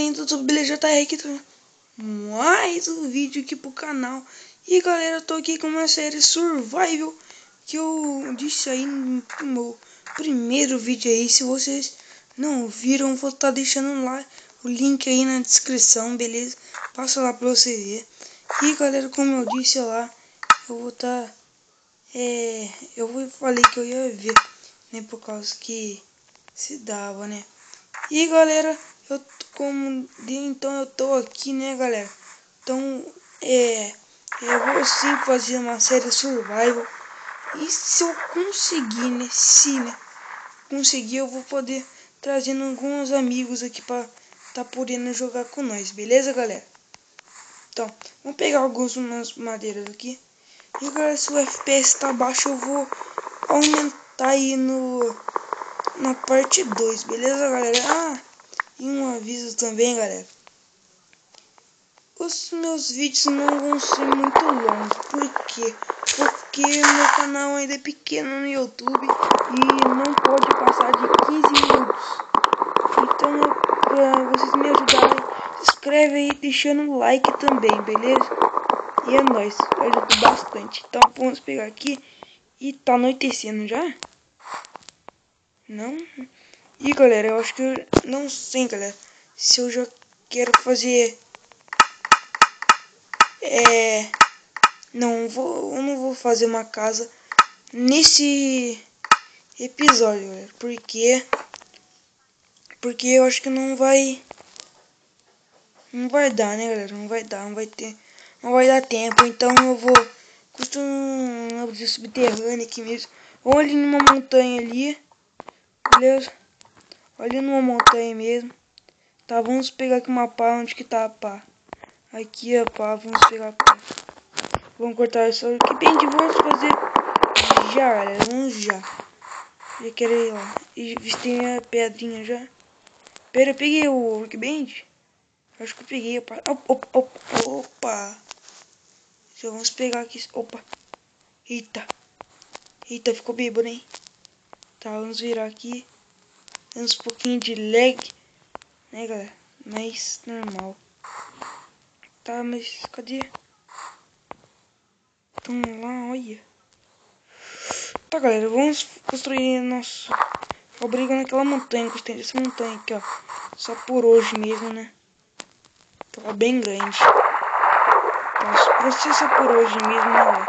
ainda do BeleJR aqui, mais um vídeo aqui pro canal. E galera, eu tô aqui com uma série Survival que eu disse aí no meu primeiro vídeo aí. Se vocês não viram, vou estar deixando lá o link aí na descrição, beleza? Passa lá pra você ver. E galera, como eu disse lá, eu vou estar falei que eu ia ver, né, por causa que se dava, né? E galera, então eu tô aqui, né, galera? Então, eu vou sim fazer uma série Survival. E se eu conseguir, né, conseguir, eu vou poder trazendo alguns amigos aqui pra tá podendo jogar com nós, beleza, galera? Então, vamos pegar umas madeiras aqui. E galera, se o FPS tá baixo, eu vou aumentar aí na parte 2, beleza, galera? E um aviso também, galera. Os meus vídeos não vão ser muito longos. Por quê? Porque meu canal ainda é pequeno no YouTube e não pode passar de 15 minutos. Então, pra vocês me ajudarem, se inscreve aí deixando o like também, beleza? E é nóis, ajuda bastante. Então, vamos pegar aqui. E tá anoitecendo já? Não? E galera, eu acho que eu não sei, galera, se eu já quero fazer eu não vou fazer uma casa nesse episódio, galera, porque eu acho que não vai dar, né, galera? Não vai dar tempo. Então eu vou construir um subterrâneo aqui mesmo, ou ali numa montanha ali, beleza? Ali numa montanha mesmo. Tá, vamos pegar aqui uma pá. Onde que tá a pá? Aqui a pá, vamos pegar a pá. Vamos cortar isso aqui bem de vamos fazer já, galera, vamos já. Já quero ir lá. E tem a pedrinha já. Pera, eu peguei o workbench? Acho que eu peguei. Opa. Já vamos pegar aqui. Opa. Eita, ficou bêbado, hein? Tá, vamos virar aqui. Temos um pouquinho de lag, né, galera? Mas normal. Tá, mas cadê? Vamos lá, olha. Tá, galera, vamos construir nosso abrigo naquela montanha. Gostei dessa montanha aqui, ó. Só por hoje mesmo, né? Tá bem grande. Vai ser só por hoje mesmo, né, galera?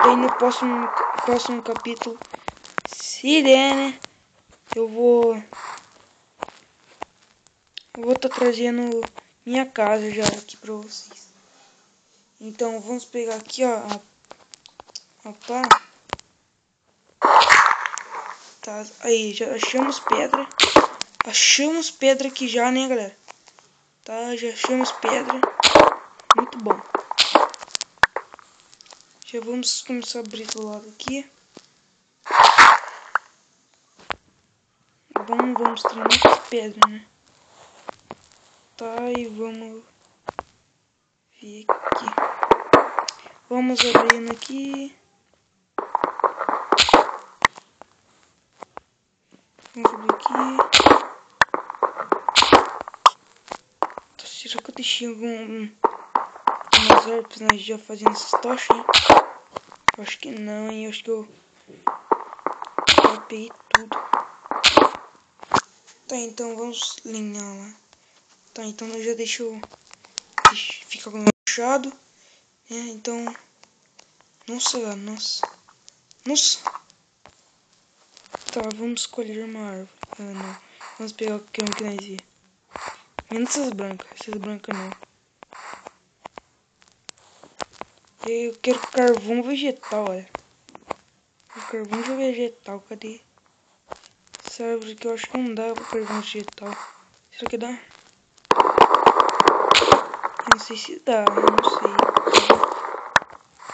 Daí no próximo capítulo, se der, né? Eu vou estar trazendo minha casa já aqui pra vocês. Então vamos pegar aqui, ó, a pá. Tá, aí já achamos pedra. Achamos pedra aqui já, né, galera? Tá, já achamos pedra. Muito bom. Já vamos começar a abrir do lado aqui. Bom, vamos ter muitas pedras, né? Tá, e vamos ver aqui. Vamos abrindo aqui. Vamos abrir aqui. Será que eu deixei umas árvores, né, já fazendo essas tochas, hein? Eu acho que não, hein? Eu acho que eu peguei tudo. Tá, então vamos linhar lá. Tá, então eu já deixo ficar com o machado, né? Então, nossa. Tá, vamos escolher uma árvore. Ah, não. Vamos pegar o que nós vê. Menos essas brancas não. Eu quero carvão vegetal, olha. Carvão vegetal, cadê? Essa árvore que eu acho que não dá pra carvão vegetal. Será que dá? Eu não sei se dá, eu não sei.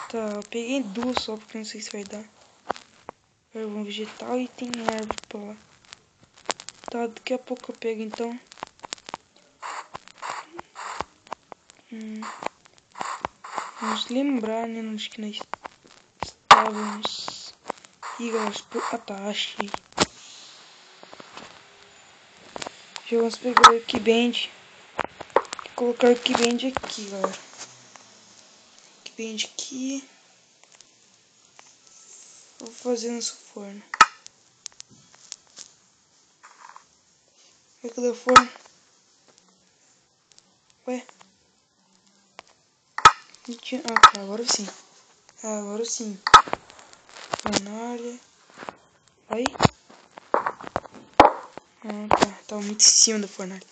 Tá, eu peguei duas só porque eu não sei se vai dar. Carvão vegetal e tem árvore pra lá. Tá, daqui a pouco eu pego então. Vamos lembrar, né, onde que nós estávamos. Ih, galera, ah tá, achei. Já vamos pegar o Keybind. Colocar o Keybind aqui, galera. Keybind aqui. Vou fazer nosso forno. Cadê o forno? Ué? Ah, tá, agora sim. Agora sim. Fornalha. Vai. Ah, tá. Tá muito em cima da fornalha.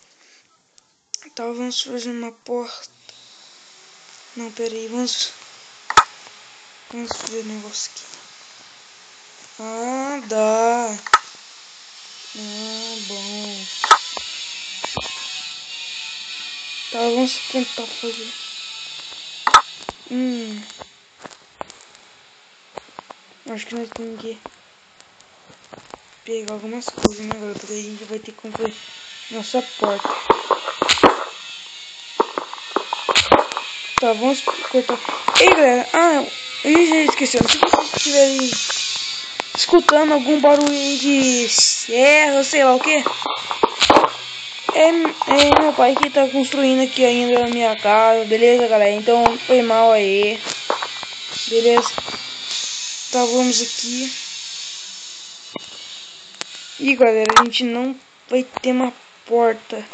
Tá, vamos fazer uma porta. Não, pera aí. Vamos ver o negócio aqui. Ah, dá. Ah, bom. Tá, vamos tentar fazer. Acho que nós temos que pegar algumas coisas, né, galera? Porque a gente vai ter que comprar nossa porta. Tá, vamos cortar. Ei, galera. Eu já esqueci. Se vocês estiverem escutando algum barulho aí de serra, sei lá o que, é meu pai que tá construindo aqui ainda a minha casa, beleza, galera? Então foi mal aí, beleza? Tá, vamos aqui. E galera, a gente não vai ter uma porta.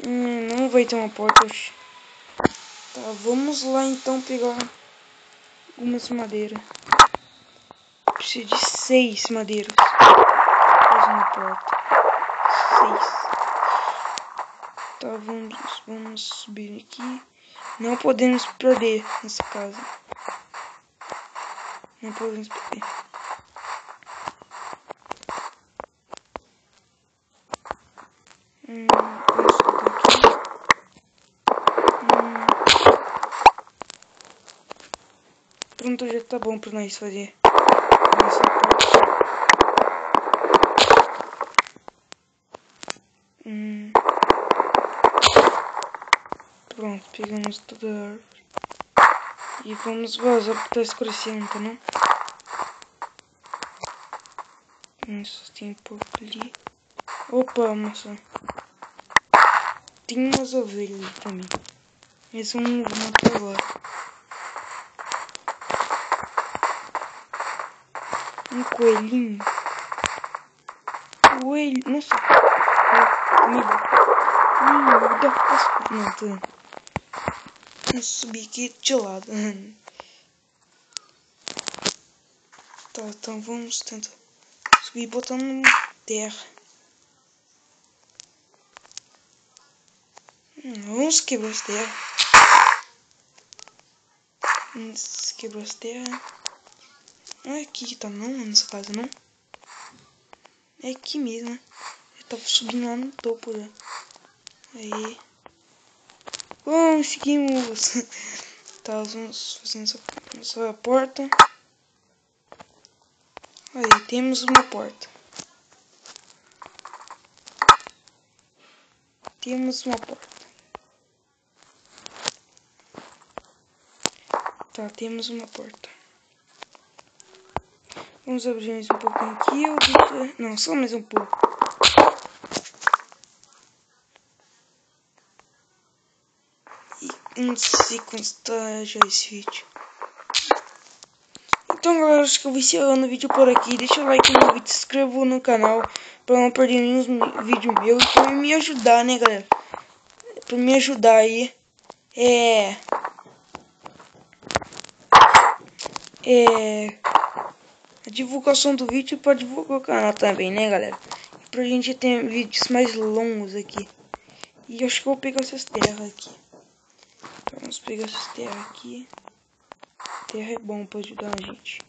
Não vai ter uma porta. Tá, vamos lá então pegar algumas madeiras. Preciso de 6 madeiras. Fazer uma porta. 6. Tá, vamos subir aqui. Não podemos perder nessa casa. Não podemos perder. Vamos soltar aqui. Pronto, já tá bom pra nós fazer essa parte. Pronto, pegamos toda a árvore. E vamos vazar porque tá escurecendo, tá não? Isso, tem um pouco ali. Opa, maçã. Tem umas ovelhas ali também. Eles vão matar agora. Um coelhinho. Coelho. Nossa. Amigo. Não, tô. Vamos subir aqui de lado. Tá, então vamos tentar subir botando terra. Vamos quebrar as terra. Vamos quebrar as terra. Não é aqui que tá não, nessa casa não. É aqui mesmo, né? Eu tava subindo lá no topo já. Aí. Conseguimos. Tá, vamos fazendo essa porta. Aí, temos uma porta. Temos uma porta. Tá, temos uma porta. Vamos abrir mais um pouquinho aqui. Não, só mais um pouco. E não sei quanto está já esse vídeo. Então, galera, acho que eu vou encerrando o vídeo por aqui. Deixa o like no vídeo, se inscreva no canal pra não perder nenhum vídeo meu. E pra me ajudar, né, galera? Pra me ajudar aí. A divulgação do vídeo para divulgar o canal também, né, galera? E pra gente ter vídeos mais longos aqui. E acho que eu vou pegar essas terras aqui. Então, vamos pegar essas terras aqui. Terra é bom pra ajudar a gente.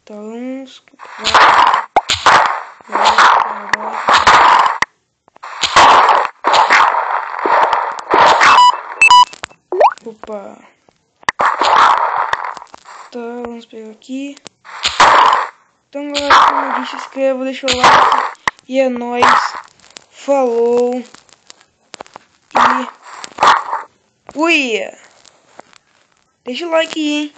Então vamos. Opa. Tá, vamos pegar aqui. Então, galera, como eu disse, se inscreva, deixa o like. E é nóis. Falou. E... Ui! Deixa o like aí, hein?